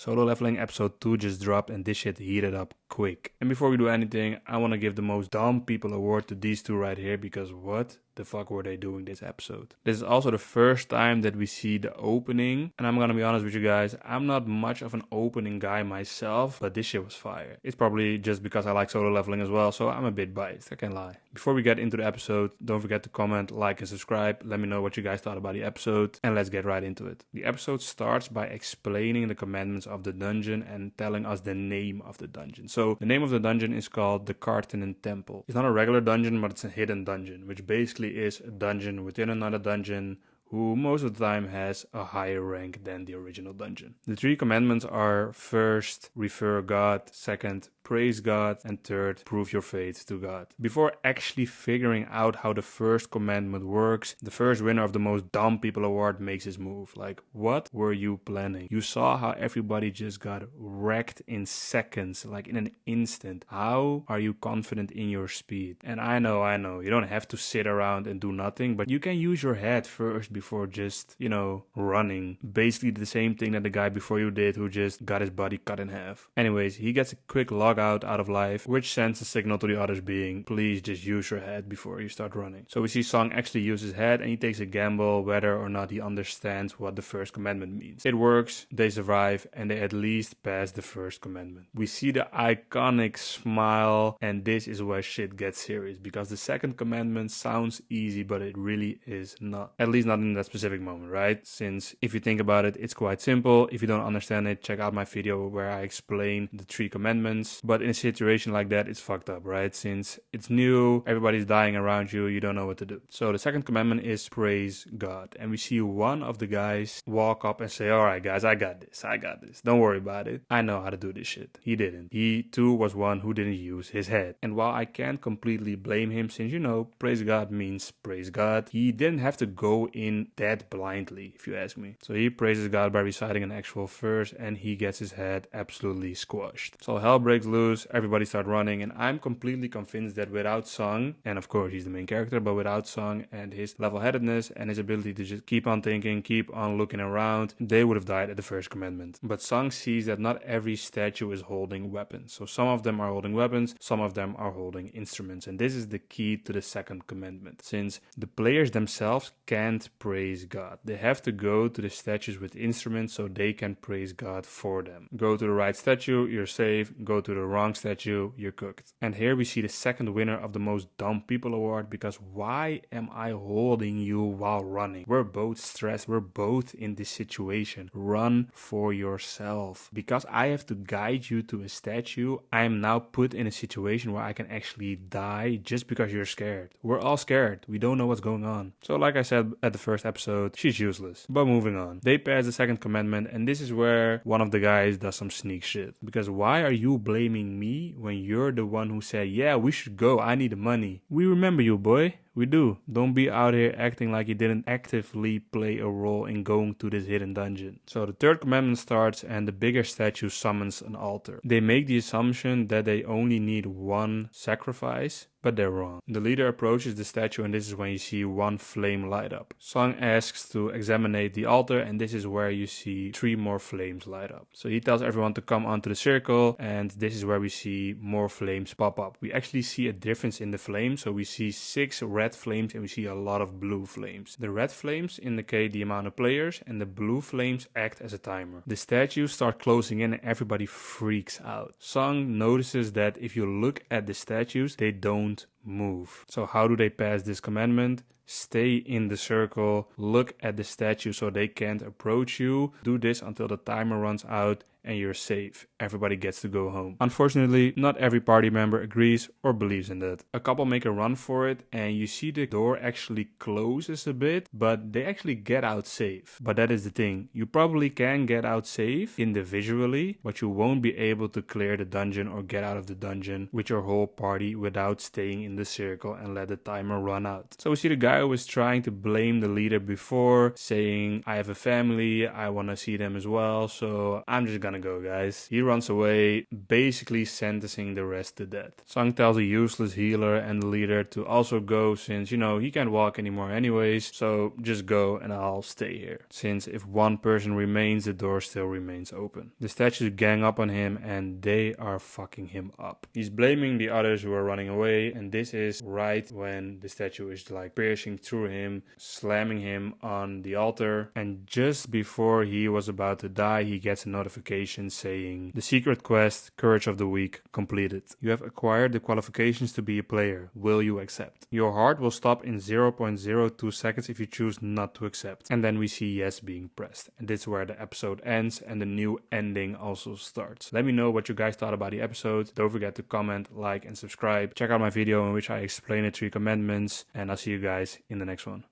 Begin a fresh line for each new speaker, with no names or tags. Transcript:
Solo Leveling episode 2 just dropped and this shit heated up quick. And before we do anything, I want to give the most dumb people award to these two right here, because what the fuck were they doing this episode? This is also the first time that we see the opening, and I'm gonna be honest with you guys, I'm not much of an opening guy myself, but this shit was fire. It's probably just because I like Solo Leveling as well, so I'm a bit biased, I can't lie. Before we get into the episode, don't forget to comment, like and subscribe. Let me know what you guys thought about the episode, and let's get right into it. The episode starts by explaining the commandments of the dungeon and telling us the name of the dungeon. So the name of the dungeon is called the Cartinen Temple. It's not a regular dungeon, but it's a hidden dungeon, which basically is a dungeon within another dungeon who most of the time has a higher rank than the original dungeon. The 3 commandments are: first, revere God; second, praise God; and third, prove your faith to God. Before actually figuring out how the first commandment works, the first winner of the most dumb people award makes his move. Like, what were you planning? You saw how everybody just got wrecked in seconds, like in an instant. How are you confident in your speed? And I know, you don't have to sit around and do nothing, but you can use your head first before just, running. Basically the same thing that the guy before you did who just got his body cut in half. Anyways, he gets a quick log out of life, which sends a signal to the others being, please just use your head before you start running. So we see Song actually use his head, and he takes a gamble whether or not he understands what the first commandment means. It works, they survive, and they at least pass the first commandment. We see the iconic smile, and this is where shit gets serious, because the second commandment sounds easy, but it really is not. At least not in that specific moment, right? Since if you think about it, it's quite simple. If you don't understand it, check out my video where I explain the 3 commandments. But in a situation like that, it's fucked up, right? Since it's new, everybody's dying around you, you don't know what to do. So the second commandment is praise God. And we see one of the guys walk up and say, all right guys, I got this. Don't worry about it. I know how to do this shit. He didn't. He too was one who didn't use his head. And while I can't completely blame him, since praise God means praise God, he didn't have to go in that blindly, if you ask me. So he praises God by reciting an actual verse, and he gets his head absolutely squashed. So hell breaks loose, everybody start running, and I'm completely convinced that without Song, and of course he's the main character, but without Song and his level-headedness and his ability to just keep on thinking, keep on looking around, they would have died at the first commandment. But Song sees that not every statue is holding weapons. So some of them are holding weapons, some of them are holding instruments, and this is the key to the second commandment. Since the players themselves can't praise God, they have to go to the statues with instruments so they can praise God for them. Go to the right statue, you're safe. Go to the wrong statue, you're cooked. And here we see the second winner of the most dumb people award, because why am I holding you while running? We're both stressed, we're both in this situation. Run for yourself. Because I have to guide you to a statue, I am now put in a situation where I can actually die just because you're scared. We're all scared, we don't know what's going on. So like I said at the first episode, she's useless. But moving on. They pass the second commandment, and this is where one of the guys does some sneak shit. Because why are you blaming me when you're the one who said, yeah, we should go, I need the money? We remember you, boy. We do. Don't be out here acting like you didn't actively play a role in going to this hidden dungeon. So the third commandment starts, and the bigger statue summons an altar. They make the assumption that they only need one sacrifice, but they're wrong. The leader approaches the statue, and this is when you see one flame light up. Song asks to examine the altar, and this is where you see 3 more flames light up. So he tells everyone to come onto the circle, and this is where we see more flames pop up. We actually see a difference in the flames, so we see 6 red flames and we see a lot of blue flames. The red flames indicate the amount of players, and the blue flames act as a timer. The statues start closing in and everybody freaks out. Song notices that if you look at the statues, they don't move. So how do they pass this commandment? Stay in the circle, look at the statue so they can't approach you. Do this until the timer runs out and you're safe. Everybody gets to go home. Unfortunately, not every party member agrees or believes in that. A couple make a run for it, and you see the door actually closes a bit, but they actually get out safe. But that is the thing. You probably can get out safe individually, but you won't be able to clear the dungeon or get out of the dungeon with your whole party without staying in in the circle and let the timer run out. So we see the guy who was trying to blame the leader before, saying, I have a family, I want to see them as well, so I'm just gonna go, guys. He runs away, basically sentencing the rest to death. Sung tells a useless healer and the leader to also go since, you know, he can't walk anymore anyways, so just go and I'll stay here. Since if one person remains, the door still remains open. The statues gang up on him and they are fucking him up. He's blaming the others who are running away, and this is right when the statue is like piercing through him, slamming him on the altar, and just before he was about to die, he gets a notification saying, the secret quest, Courage of the Weak, completed. You have acquired the qualifications to be a player. Will you accept? Your heart will stop in 0.02 seconds if you choose not to accept. And then we see yes being pressed. And this is where the episode ends and the new ending also starts. Let me know what you guys thought about the episode. Don't forget to comment, like, and subscribe. Check out my video in which I explain the 3 commandments, and I'll see you guys in the next one.